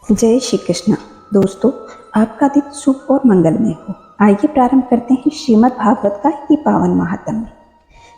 जय श्री कृष्ण। दोस्तों, आपका दिन शुभ और मंगलमय हो। आइए प्रारंभ करते हैं श्रीमद् भागवत का ये पावन महात्म्य।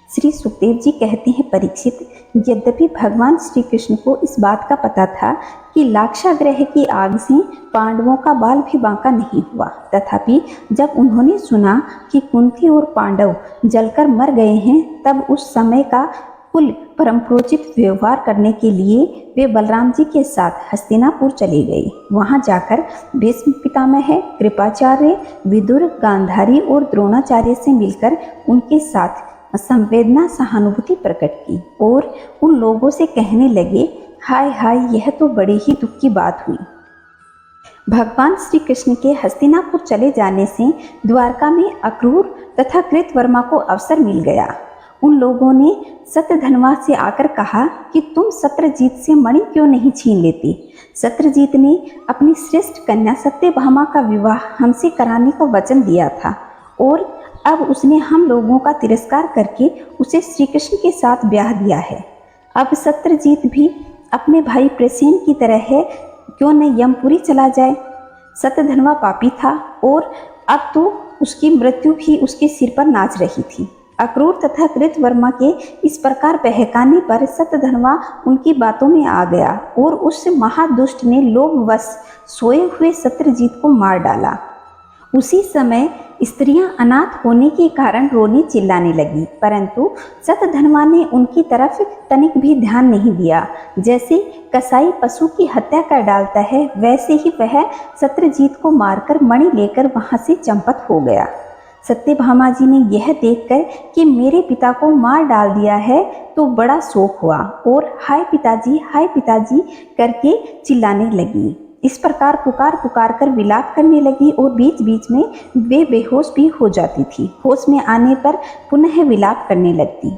श्री सुखदेव जी कहते हैं, परीक्षित, यद्यपि भगवान श्री कृष्ण को इस बात का पता था कि लाक्षागृह की आग से पांडवों का बाल भी बांका नहीं हुआ, तथापि जब उन्होंने सुना कि कुंती और पांडव जलकर मर गए हैं, तब उस समय का कुल परम्परोचित व्यवहार करने के लिए वे बलराम जी के साथ हस्तिनापुर चले गए। वहां जाकर भीष्म पितामह, कृपाचार्य, विदुर, गांधारी और द्रोणाचार्य से मिलकर उनके साथ संवेदना सहानुभूति प्रकट की और उन लोगों से कहने लगे, हाय हाय, यह तो बड़े ही दुख की बात हुई। भगवान श्री कृष्ण के हस्तिनापुर चले जाने से द्वारका में अक्रूर तथा कृतवर्मा को अवसर मिल गया। उन लोगों ने सत्यधनवा से आकर कहा कि तुम सत्यजीत से मणि क्यों नहीं छीन लेते। सत्यजीत ने अपनी श्रेष्ठ कन्या सत्यभामा का विवाह हमसे कराने का वचन दिया था और अब उसने हम लोगों का तिरस्कार करके उसे श्री कृष्ण के साथ ब्याह दिया है। अब सत्यजीत भी अपने भाई प्रसेन की तरह है, क्यों न यमपुरी चला जाए। सत्यधनवा पापी था और अब तो उसकी मृत्यु भी उसके सिर पर नाच रही थी। अक्रूर तथा कृतवर्मा के इस प्रकार बहकाने पर सत्यधनवा उनकी बातों में आ गया और उस महादुष्ट ने लोभवश सोए हुए सत्यजीत को मार डाला। उसी समय स्त्रियां अनाथ होने के कारण रोने चिल्लाने लगी, परंतु सत्यधनवा ने उनकी तरफ तनिक भी ध्यान नहीं दिया। जैसे कसाई पशु की हत्या कर डालता है, वैसे ही वह सत्यजीत को मारकर मणि लेकर वहां से चंपत हो गया। सत्यभामा जी ने यह देखकर कि मेरे पिता को मार डाल दिया है तो बड़ा शोक हुआ और हाय पिताजी करके चिल्लाने लगी। इस प्रकार पुकार पुकार कर विलाप करने लगी और बीच बीच में वे बेहोश भी हो जाती थी। होश में आने पर पुनः विलाप करने लगती।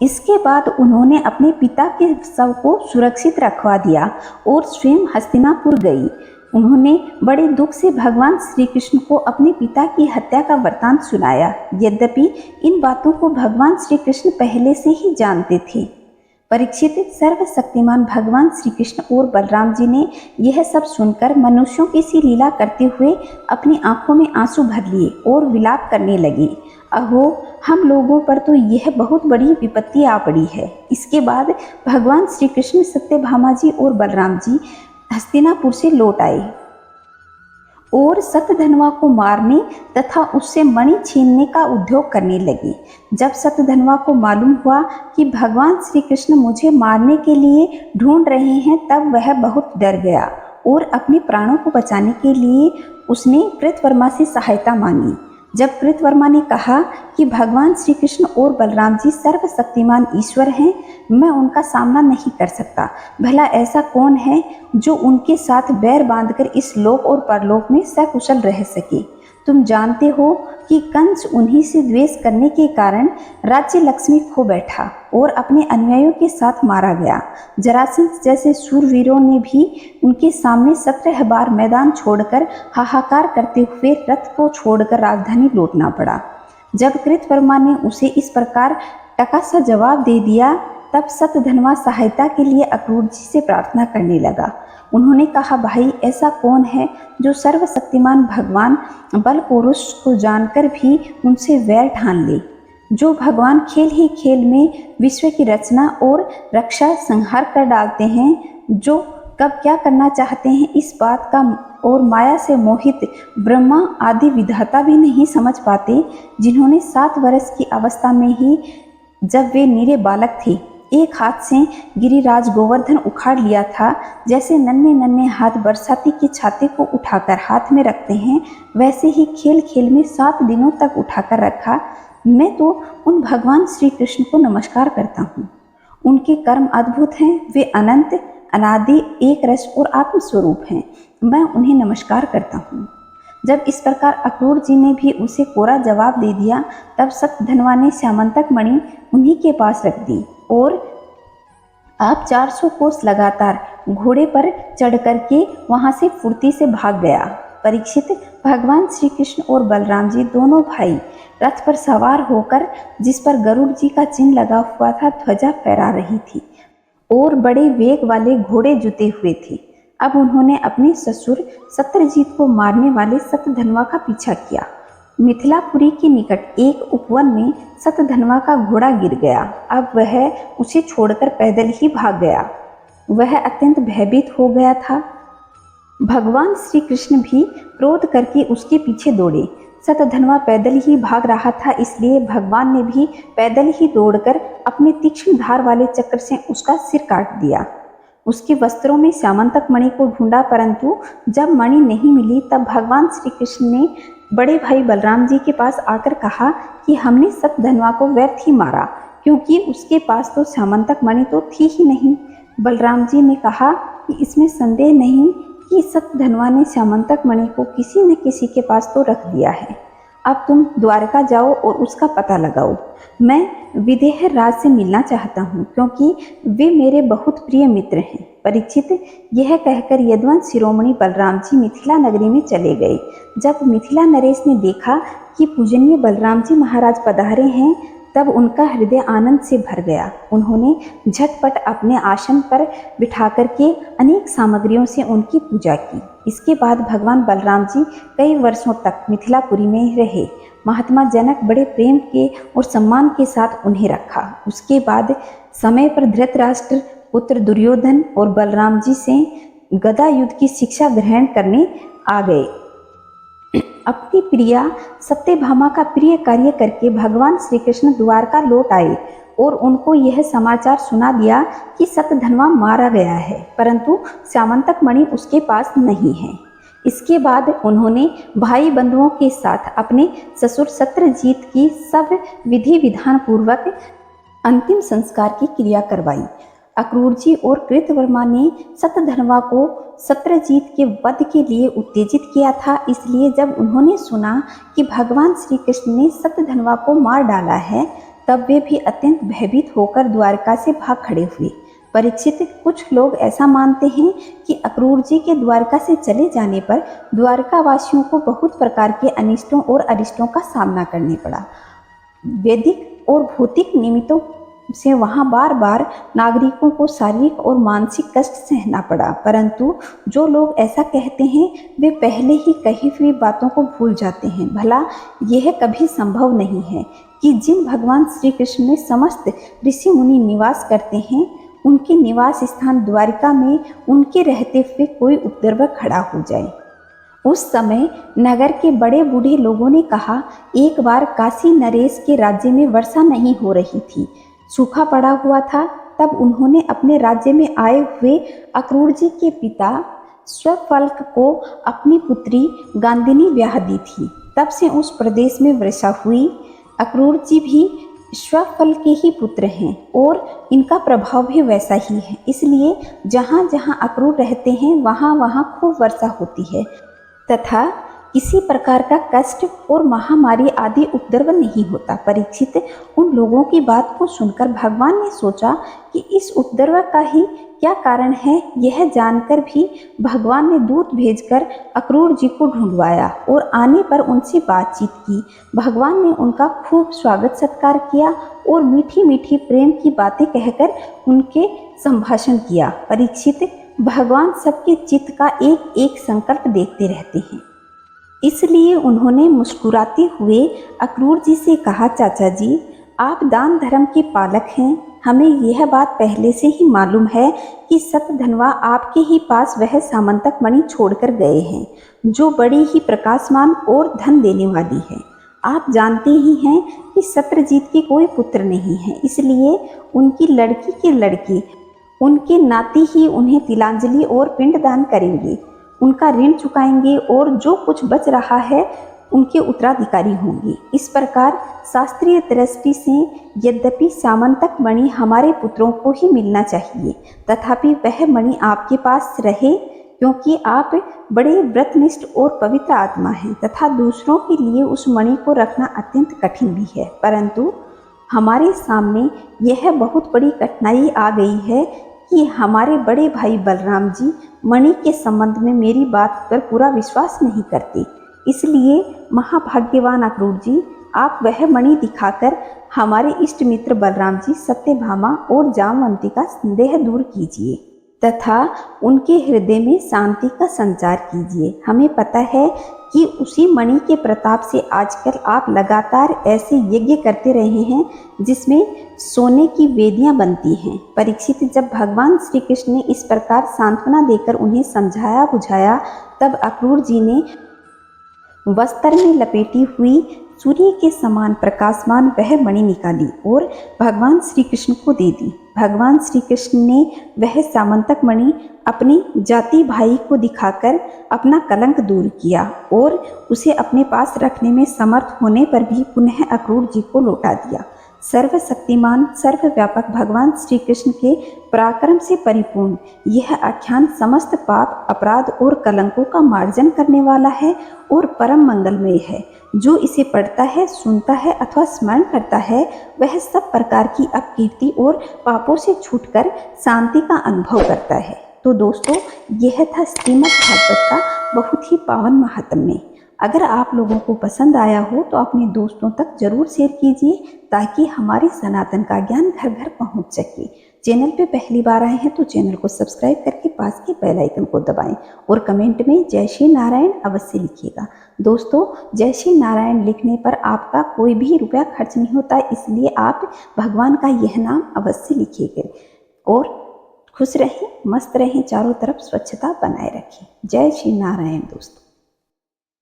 इसके बाद उन्होंने अपने पिता के शव को सुरक्षित रखवा दिया और स्वयं हस्तिनापुर गई। उन्होंने बड़े दुख से भगवान श्री कृष्ण को अपने पिता की हत्या का वृतांत सुनाया। यद्यपि इन बातों को भगवान श्री कृष्ण पहले से ही जानते थे। परीक्षित, सर्वशक्तिमान भगवान श्री कृष्ण और बलराम जी ने यह सब सुनकर मनुष्यों की सी लीला करते हुए अपनी आंखों में आंसू भर लिए और विलाप करने लगे। अहो, हम लोगों पर तो यह बहुत बड़ी विपत्ति आ पड़ी है। इसके बाद भगवान श्री कृष्ण सत्यभामा जी और बलराम जी हस्तिनापुर से लौट आए और सत्यधनवा को मारने तथा उससे मणि छीनने का उद्योग करने लगे। जब सत्यधनवा को मालूम हुआ कि भगवान श्री कृष्ण मुझे मारने के लिए ढूंढ रहे हैं, तब वह बहुत डर गया और अपने प्राणों को बचाने के लिए उसने कृतवर्मा से सहायता मांगी। जब कृतवर्मा ने कहा कि भगवान श्री कृष्ण और बलराम जी सर्वशक्तिमान ईश्वर हैं, मैं उनका सामना नहीं कर सकता, भला ऐसा कौन है जो उनके साथ बैर बांधकर इस लोक और परलोक में सकुशल रह सके। तुम जानते हो कि कंस उन्हीं से द्वेष करने के कारण राज्य लक्ष्मी खो बैठा और अपने अनुयायियों के साथ मारा गया। जरासंध जैसे शूरवीरों ने भी उनके सामने 17 बार मैदान छोड़कर हाहाकार करते हुए रथ को छोड़कर राजधानी लौटना पड़ा। जब कृतवर्मा ने उसे इस प्रकार टका सा जवाब दे दिया, तब सत्यधनवा सहायता के लिए अक्रूर जी से प्रार्थना करने लगा। उन्होंने कहा, भाई, ऐसा कौन है जो सर्वशक्तिमान भगवान बल पुरुष को जानकर भी उनसे वैर ठान ले, जो भगवान खेल ही खेल में विश्व की रचना और रक्षा संहार कर डालते हैं, जो कब क्या करना चाहते हैं इस बात का और माया से मोहित ब्रह्मा आदि विधाता भी नहीं समझ पाते, जिन्होंने 7 वर्ष की अवस्था में ही जब वे निरे बालक थे एक हाथ से गिरिराज गोवर्धन उखाड़ लिया था। जैसे नन्हे नन्हे हाथ बरसाती की छाती को उठाकर हाथ में रखते हैं, वैसे ही खेल खेल में 7 दिनों तक उठाकर रखा। मैं तो उन भगवान श्री कृष्ण को नमस्कार करता हूँ। उनके कर्म अद्भुत हैं, वे अनंत, अनादि, एक रस और आत्मस्वरूप हैं। मैं उन्हें नमस्कार करता हूँ। जब इस प्रकार अक्रूर जी ने भी उसे कोरा जवाब दे दिया, तब सत्यधनवा ने श्यामंतक मणि उन्हीं के पास रख दी और आप 400 कोस लगातार घोड़े पर चढ़ करके वहां से फुर्ती से भाग गया। परीक्षित, भगवान श्री कृष्ण और बलराम जी दोनों भाई रथ पर सवार होकर, जिस पर गरुड़ जी का चिन्ह लगा हुआ था, ध्वजा फहरा रही थी और बड़े वेग वाले घोड़े जुते हुए थे। अब उन्होंने अपने ससुर सत्यजीत को मारने वाले सतधनवा का पीछा किया। मिथिलापुरी के निकट एक उपवन में सतधनवा का घोड़ा गिर गया। अब वह उसे छोड़कर पैदल ही भाग गया। वह अत्यंत भयभीत हो गया था। भगवान श्री कृष्ण भी क्रोध करके उसके पीछे दौड़े। सतधनवा पैदल ही भाग रहा था, इसलिए भगवान ने भी पैदल ही दौड़कर अपने तीक्ष्ण धार वाले चक्र से उसका सिर काट दिया। उसके वस्त्रों में श्यामंतक मणि को ढूंढा, परंतु जब मणि नहीं मिली तब भगवान श्री कृष्ण ने बड़े भाई बलराम जी के पास आकर कहा कि हमने सतधनवा को व्यर्थ ही मारा, क्योंकि उसके पास तो श्यामंतक मणि तो थी ही नहीं। बलराम जी ने कहा कि इसमें संदेह नहीं कि सतधनवा ने श्यामंतक मणि को किसी न किसी के पास तो रख दिया है। अब तुम द्वारका जाओ और उसका पता लगाओ। मैं विदेह राज से मिलना चाहता हूँ, क्योंकि वे मेरे बहुत प्रिय मित्र हैं। परीक्षित यह कहकर यदुवंश शिरोमणि बलराम जी मिथिला नगरी में चले गए। जब मिथिला नरेश ने देखा कि पूजनीय बलराम जी महाराज पधारे हैं, तब उनका हृदय आनंद से भर गया। उन्होंने झटपट अपने आसन पर बिठा करके अनेक सामग्रियों से उनकी पूजा की। इसके बाद भगवान बलराम जी कई वर्षों तक मिथिलापुरी में रहे। महात्मा जनक बड़े प्रेम के और सम्मान के साथ उन्हें रखा। उसके बाद समय पर धृतराष्ट्र पुत्र दुर्योधन और बलराम जी से गदा युद्ध की शिक्षा ग्रहण करने आ गए। अपनी प्रिया सत्यभामा का प्रिय कार्य करके भगवान श्री कृष्ण द्वारका लौट आए और उनको यह समाचार सुना दिया कि सतधनवा मारा गया है, परंतु श्यामंतक मणि उसके पास नहीं है। इसके बाद उन्होंने भाई बंधुओं के साथ अपने ससुर सत्यजीत की सब विधि विधान पूर्वक अंतिम संस्कार की क्रिया करवाई। अक्रूर जी और कृतवर्मा ने सतधनवा को सत्यजीत के वध के लिए उत्तेजित किया था। इसलिए जब उन्होंने सुना कि भगवान श्री कृष्ण ने सतधनवा को मार डाला है, तब वे भी अत्यंत भयभीत होकर द्वारका से भाग खड़े हुए। परीक्षित, कुछ लोग ऐसा मानते हैं कि अक्रूर जी के द्वारका से चले जाने पर द्वारका वासियों को बहुत प्रकार के अनिष्टों और अरिष्टों का सामना करने पड़ा। वैदिक और भौतिक निमित्तों से वहाँ बार बार नागरिकों को शारीरिक और मानसिक कष्ट सहना पड़ा। परंतु जो लोग ऐसा कहते हैं वे पहले ही कही हुई बातों को भूल जाते हैं। भला यह कभी संभव नहीं है कि जिन भगवान श्री कृष्ण में समस्त ऋषि मुनि निवास करते हैं, उनके निवास स्थान द्वारिका में उनके रहते हुए कोई उपद्रव खड़ा हो जाए। उस समय नगर के बड़े बूढ़े लोगों ने कहा, एक बार काशी नरेश के राज्य में वर्षा नहीं हो रही थी, सूखा पड़ा हुआ था। तब उन्होंने अपने राज्य में आए हुए अक्रूर जी के पिता स्वफल्क को अपनी पुत्री गांधिनी ब्याह दी थी। तब से उस प्रदेश में वर्षा हुई। अक्रूर जी भी स्वफल के ही पुत्र हैं और इनका प्रभाव भी वैसा ही है। इसलिए जहाँ जहाँ अक्रूर रहते हैं वहाँ वहाँ खूब वर्षा होती है तथा किसी प्रकार का कष्ट और महामारी आदि उपद्रव नहीं होता। परीक्षित, उन लोगों की बात को सुनकर भगवान ने सोचा कि इस उपद्रव का ही क्या कारण है। यह जानकर भी भगवान ने दूत भेजकर अक्रूर जी को ढूंढवाया और आने पर उनसे बातचीत की। भगवान ने उनका खूब स्वागत सत्कार किया और मीठी मीठी प्रेम की बातें कहकर उनके संभाषण किया। परीक्षित, भगवान सबके चित्त का एक एक संकल्प देखते रहते हैं, इसलिए उन्होंने मुस्कुराते हुए अक्रूर जी से कहा, चाचा जी, आप दान धर्म के पालक हैं। हमें यह बात पहले से ही मालूम है कि सतधनवा आपके ही पास वह सामंतक मणि छोड़कर गए हैं, जो बड़ी ही प्रकाशमान और धन देने वाली है। आप जानते ही हैं कि सत्यजीत के कोई पुत्र नहीं है, इसलिए उनकी लड़की के लड़के उनके नाती ही उन्हें तिलांजलि और पिंडदान करेंगे, उनका ऋण चुकाएंगे और जो कुछ बच रहा है उनके उत्तराधिकारी होंगे। इस प्रकार शास्त्रीय दृष्टि से यद्यपि सामंतक मणि हमारे पुत्रों को ही मिलना चाहिए, तथापि वह मणि आपके पास रहे, क्योंकि आप बड़े व्रतनिष्ठ और पवित्र आत्मा हैं तथा दूसरों के लिए उस मणि को रखना अत्यंत कठिन भी है। परंतु हमारे सामने यह बहुत बड़ी कठिनाई आ गई है कि हमारे बड़े भाई बलराम जी मणि के संबंध में मेरी बात पर पूरा विश्वास नहीं करते। इसलिए महाभाग्यवान अक्रूर जी, आप वह मणि दिखाकर हमारे इष्ट मित्र बलराम जी, सत्यभामा और जामवंती का संदेह दूर कीजिए। तथा उनके हृदय में शांति का संचार कीजिए। हमें पता है कि उसी मणि के प्रताप से आजकल आप लगातार ऐसे यज्ञ करते रहे हैं जिसमें सोने की वेदियां बनती हैं। परीक्षित, जब भगवान श्री कृष्ण ने इस प्रकार सांत्वना देकर उन्हें समझाया बुझाया, तब अक्रूर जी ने वस्त्र में लपेटी हुई सूर्य के समान प्रकाशमान वह मणि निकाली और भगवान श्री कृष्ण को दे दी। भगवान श्री कृष्ण ने वह सामंतक मणि अपने जाति भाई को दिखाकर अपना कलंक दूर किया और उसे अपने पास रखने में समर्थ होने पर भी पुनः अक्रूर जी को लौटा दिया। सर्वशक्तिमान सर्वव्यापक भगवान श्री कृष्ण के पराक्रम से परिपूर्ण यह आख्यान समस्त पाप, अपराध और कलंकों का मार्जन करने वाला है और परम मंगलमय है। जो इसे पढ़ता है, सुनता है अथवा स्मरण करता है, वह सब प्रकार की अपकीर्ति और पापों से छूटकर शांति का अनुभव करता है। तो दोस्तों, यह था श्रीमद् भागवत का बहुत ही पावन महात्म्य। अगर आप लोगों को पसंद आया हो तो अपने दोस्तों तक जरूर शेयर कीजिए, ताकि हमारे सनातन का ज्ञान घर घर पहुंच सके। चैनल पे पहली बार आए हैं तो चैनल को सब्सक्राइब करके पास के बेल आइकन को दबाएं और कमेंट में जय श्री नारायण अवश्य लिखिएगा। दोस्तों, जय श्री नारायण लिखने पर आपका कोई भी रुपया खर्च नहीं होता, इसलिए आप भगवान का यह नाम अवश्य लिखिएगा और खुश रहें, मस्त रहें, चारों तरफ स्वच्छता बनाए रखें। जय श्री नारायण दोस्तों।